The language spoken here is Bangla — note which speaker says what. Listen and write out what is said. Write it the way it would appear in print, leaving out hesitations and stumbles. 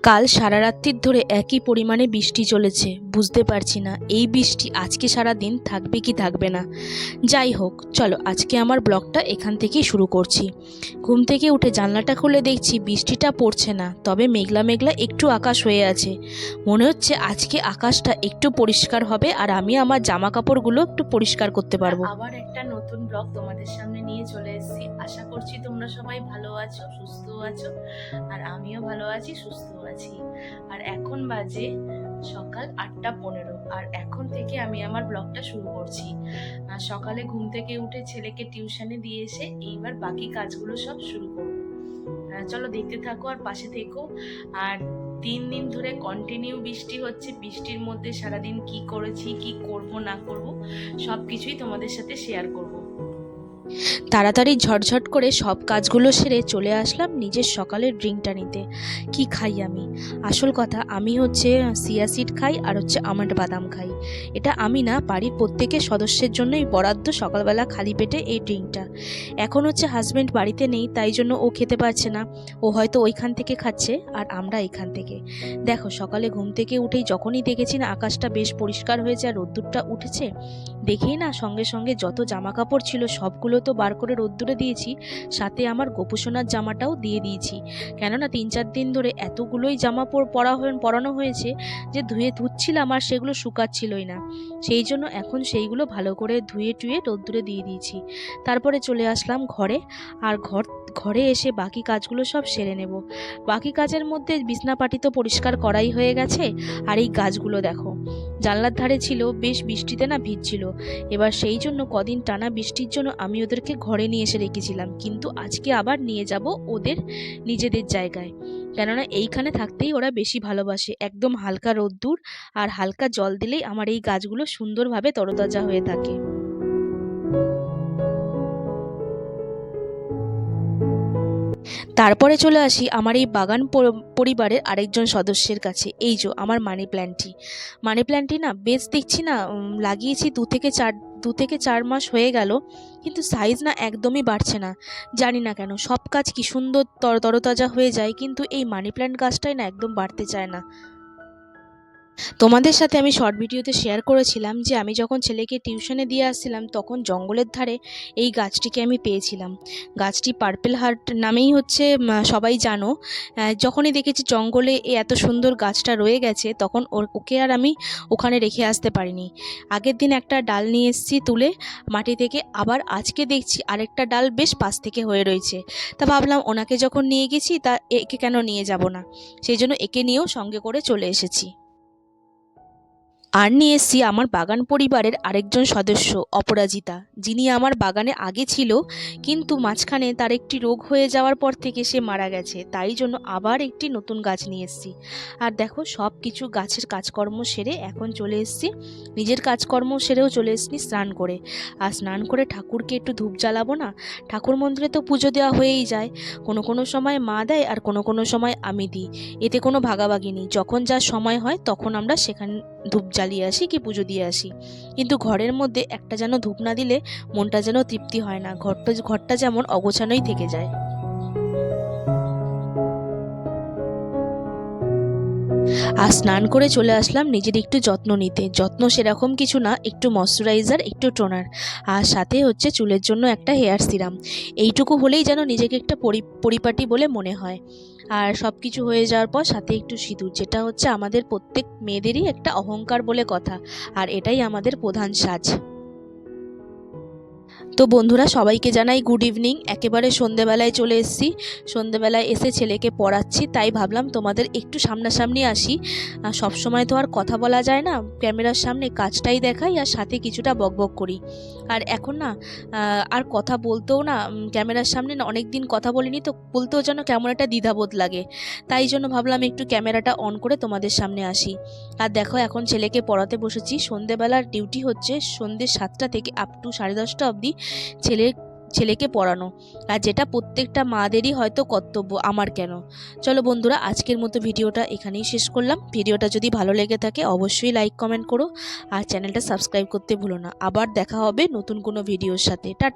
Speaker 1: কাল সারা রাত্রির ধরে একই পরিমাণে বৃষ্টি চলেছে। বুঝতে পারছি না এই বৃষ্টি আজকে সারা দিন থাকবে কি থাকবে না। যাই হোক, চলো আজকে আমার ব্লগটা এখান থেকেই শুরু করছি। ঘুম থেকে উঠে জানলাটা খুলে দেখছি বৃষ্টিটা পড়ছে না, তবে মেঘলা মেঘলা একটু আকাশ হয়ে আছে। মনে হচ্ছে আজকে আকাশটা একটু পরিষ্কার হবে আর আমি আমার জামা কাপড়গুলো একটু পরিষ্কার করতে পারবো। আবার একটা নতুন ব্লগ তোমাদের সামনে নিয়ে চলে এসেছি। আশা করছি তোমরা সবাই ভালো আছো, সুস্থ আছো, আর আমিও ভালো আছি, সুস্থ আছি। আর এখন বাজে সকাল 8:15, আর এখন থেকে আমি আমার ব্লগটা শুরু করছি। সকালে ঘুম থেকে উঠে ছেলেকে টিউশনে দিয়ে এসে এইবার বাকি কাজগুলো সব শুরু করব। চলো দেখতে থাকো আর পাশে থেকো। আর 3 দিন ধরে কন্টিনিউ বৃষ্টি হচ্ছে। বৃষ্টির মধ্যে সারাদিন কি করেছি, কি করব না করব, সব কিছুই তোমাদের সাথে শেয়ার করব। তাড়াতাড়ি ঝটঝট করে সব কাজগুলো সেরে চলে আসলাম নিজের সকালের ড্রিঙ্কটা নিতে। কি খাই আমি? আসল কথা, আমি হচ্ছে চিয়া সিড খাই আর হচ্ছে আমন্ড বাদাম খাই। এটা আমি না, বাড়ির প্রত্যেকের সদস্যের জন্যই বরাদ্দ সকালবেলা খালি পেটে এই ড্রিঙ্কটা। এখন হচ্ছে হাজব্যান্ড বাড়িতে নেই, তাই জন্য ও খেতে পারছে না। ও হয়তো ওইখান থেকে খাচ্ছে আর আমরা এইখান থেকে। দেখো, সকালে ঘুম থেকে উঠেই যখনই দেখেছি না আকাশটা বেশ পরিষ্কার হয়েছে আর রোদ্দুরটা উঠেছে, দেখেই না সঙ্গে সঙ্গে যত জামা কাপড় ছিল সবগুলো তো বার করে রোদ্দুরে দিয়েছি, সাথে আমার গোপুসোনার জামাটাও দিয়ে দিয়েছি। কেননা 3-4 দিন ধরে এতগুলোই জামা পরানো হয়েছে যে ধুচ্ছিলাম আর সেগুলো শুকাচ্ছিলই না। সেই জন্য এখন সেইগুলো ভালো করে ধুয়ে টুয়ে রোদ্দুরে দিয়ে দিয়েছি। তারপরে চলে আসলাম ঘরে। আর ঘরে এসে বাকি কাজগুলো সব সেরে নেব। বাকি কাজের মধ্যে বিছনাপাটি তো পরিষ্কার করাই হয়ে গেছে। আর এই গাছগুলো দেখো, জানলার ধারে ছিল, বেশ বৃষ্টিতে না ভিজছিল। এবার সেই জন্য কদিন টানা বৃষ্টির জন্য আমি ওদেরকে ঘরে নিয়ে এসে রেখেছিলাম, কিন্তু আজকে আবার নিয়ে যাব ওদের নিজেদের জায়গায়। কেননা এইখানে থাকতেই ওরা বেশি ভালোবাসে। একদম হালকা রোদ্দুর আর হালকা জল দিলেই আমার এই গাছগুলো সুন্দরভাবে তরতাজা হয়ে থাকে। তারপরে চলে আসি আমার এই বাগান পরিবারের আরেকজন সদস্যের কাছে। এই যে আমার মানি প্ল্যান্টটি না বেশ দেখছি না, লাগিয়েছি 2 থেকে 4 মাস হয়ে গেল, কিন্তু সাইজ না একদমই বাড়ছে না। জানি না কেন, সব কাজ কি সুন্দর তরতাজা হয়ে যায়, কিন্তু এই মানি প্ল্যান্ট গাছটাই না একদম বাড়তে চায় না। তোমাদের সাথে আমি শর্ট ভিডিওতে শেয়ার করেছিলাম যে আমি যখন ছেলেকে টিউশনে দিয়ে আসছিলাম তখন জঙ্গলের ধারে এই গাছটিকে আমি পেয়েছিলাম। গাছটি পার্পেল হার্ট নামেই হচ্ছে, সবাই জানো। যখনই দেখেছি জঙ্গলে এত সুন্দর গাছটা রয়ে গেছে, তখন ওকে আর আমি ওখানে রেখে আসতে পারিনি। আগের দিন একটা ডাল নিয়ে এসেছি তুলে মাটি থেকে, আবার আজকে দেখছি আরেকটা ডাল বেশ পাশ থেকে হয়ে রয়েছে। তা ভাবলাম ওনাকে যখন নিয়ে গেছি তা একে কেন নিয়ে যাব না, সেই জন্য একে নিয়েও সঙ্গে করে চলে এসেছি। আর নিয়ে এসেছি আমার বাগান পরিবারের আরেকজন সদস্য, অপরাজিতা, যিনি আমার বাগানে আগে ছিল, কিন্তু মাঝখানে তার একটি রোগ হয়ে যাওয়ার পর থেকে সে মারা গেছে। তাই জন্য আবার একটি নতুন গাছ নিয়ে এসেছি। আর দেখো, সব কিছু গাছের কাজকর্ম সেরে এখন চলে এসেছি, নিজের কাজকর্ম সেরেও চলে এসেছি স্নান করে। আর স্নান করে ঠাকুরকে একটু ধূপ জ্বালাবো না। ঠাকুর মন্দিরে তো পুজো দেওয়া হয়েই যায়, কোনো কোনো সময় মা দেয় আর কোনো কোনো সময় আমি দিই। এতে কোনো ভাগাভাগি নেই, যখন যা সময় হয় তখন আমরা সেখানে ধূপ জ্বালিয়ে আসি কি পুজো দিয়ে আসি। কিন্তু ঘরের মধ্যে একটা যেন ধূপ না দিলে মনটা যেন তৃপ্তি হয় না, ঘরটা যেমন অগোছানোই থেকে যায়। আর স্নান করে চলে আসলাম নিজের একটু যত্ন নিতে। যত্ন সেরকম কিছু না, একটু ময়শ্চারাইজার, একটু টোনার, আর সাথে হচ্ছে চুলের জন্য একটা হেয়ার সিরাম। এইটুকু হলেই যেন নিজেকে একটা পরিপাটি বলে মনে হয়। আর সব কিছু হয়ে যাওয়ার পর সাথে একটু সিঁদুর, যেটা হচ্ছে আমাদের প্রত্যেক মেয়েদেরই একটা অহংকার বলে কথা, আর এটাই আমাদের প্রধান সাজ। তো বন্ধুরা, সবাইকে জানাই গুড ইভিনিং। একেবারে সন্ধেবেলায় চলে এসেছি। সন্ধেবেলায় এসে ছেলেকে পড়াচ্ছি, তাই ভাবলাম তোমাদের একটু সামনাসামনি আসি। সব সময় তো আর কথা বলা যায় না, ক্যামেরার সামনে কাজটাই দেখাই আর সাথে কিছুটা বকবক করি। আর এখন না আর কথা বলতেও না, ক্যামেরার সামনে না অনেক দিন কথা বলিনি, তো বলতেও যেন কেমন একটা দ্বিধাবোধ লাগে। তাই জন্য ভাবলাম একটু ক্যামেরাটা অন করে তোমাদের সামনে আসি। আর দেখো, এখন ছেলেকে পড়াতে বসেছি। সন্ধেবেলার ডিউটি হচ্ছে সন্ধ্যে 7টা থেকে আপ টু 10:30 অবধি ছেলেকে পড়ানো, আর যেটা প্রত্যেকটা মাদেরই হয়তো কর্তব্য, আমার কেন। চলো বন্ধুরা, আজকের মতো ভিডিওটা এখানেই শেষ করলাম। ভিডিওটা যদি ভালো লেগে থাকে অবশ্যই লাইক কমেন্ট করো, আর চ্যানেলটা সাবস্ক্রাইব করতে ভুলো না। আবার দেখা হবে নতুন কোনো ভিডিওর সাথে। টাটা।